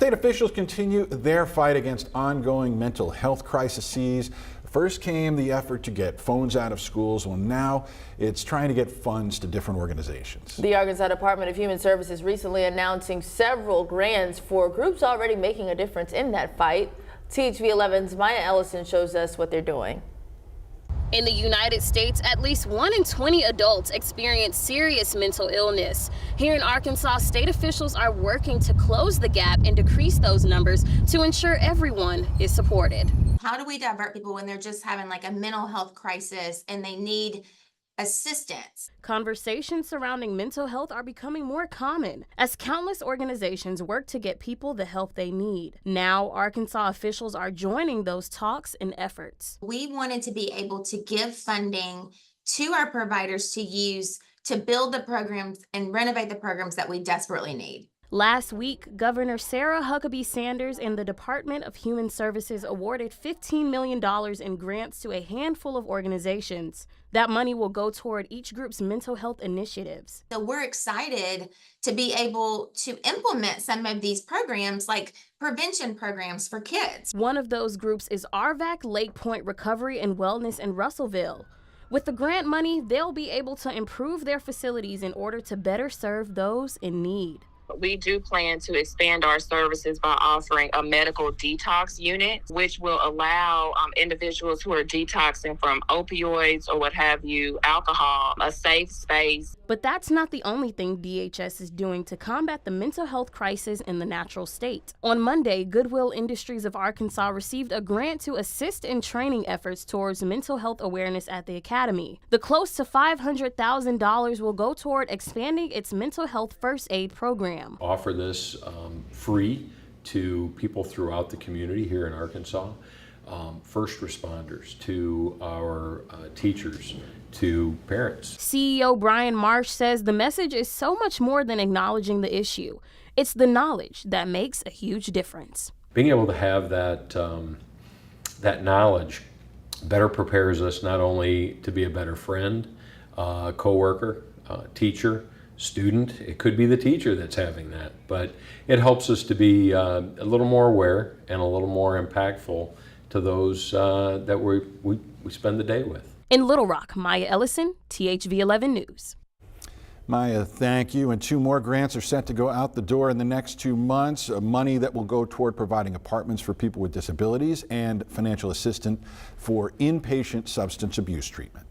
State officials continue their fight against ongoing mental health crises. First came the effort to get phones out of schools. Well, now it's trying to get funds to different organizations. The Arkansas Department of Human Services recently announcing several grants for groups already making a difference in that fight. THV11's Maya Ellison shows us what they're doing. In the United States, at least 1 in 20 adults experience serious mental illness. Here in Arkansas, state officials are working to close the gap and decrease those numbers to ensure everyone is supported. How do we divert people when they're just having like a mental health crisis and they need assistance? Conversations surrounding mental health are becoming more common as countless organizations work to get people the help they need. Now, Arkansas officials are joining those talks and efforts. We wanted to be able to give funding to our providers to use to build the programs and renovate the programs that we desperately need. Last week, Governor Sarah Huckabee Sanders and the Department of Human Services awarded $15 million in grants to a handful of organizations. That money will go toward each group's mental health initiatives. So we're excited to be able to implement some of these programs, like prevention programs for kids. One of those groups is RVAC Lake Point Recovery and Wellness in Russellville. With the grant money, they'll be able to improve their facilities in order to better serve those in need. We do plan to expand our services by offering a medical detox unit, which will allow individuals who are detoxing from opioids or what have you, alcohol, a safe space. But that's not the only thing DHS is doing to combat the mental health crisis in the natural state. On Monday, Goodwill Industries of Arkansas received a grant to assist in training efforts towards mental health awareness at the academy. The close to $500,000 will go toward expanding its mental health first aid program. Offer this free to people throughout the community here in Arkansas, first responders, to our teachers, to parents. CEO Brian Marsh says the message is so much more than acknowledging the issue. It's the knowledge that makes a huge difference. Being able to have that, that knowledge better prepares us not only to be a better friend, coworker, teacher, student. It could be the teacher that's having that, but it helps us to be a little more aware and a little more impactful to those that we spend the day with. In Little Rock, Maya Ellison, THV11 News. Maya, thank you. And 2 more grants are set to go out the door in the next 2 months. Money that will go toward providing apartments for people with disabilities and financial assistance for inpatient substance abuse treatment.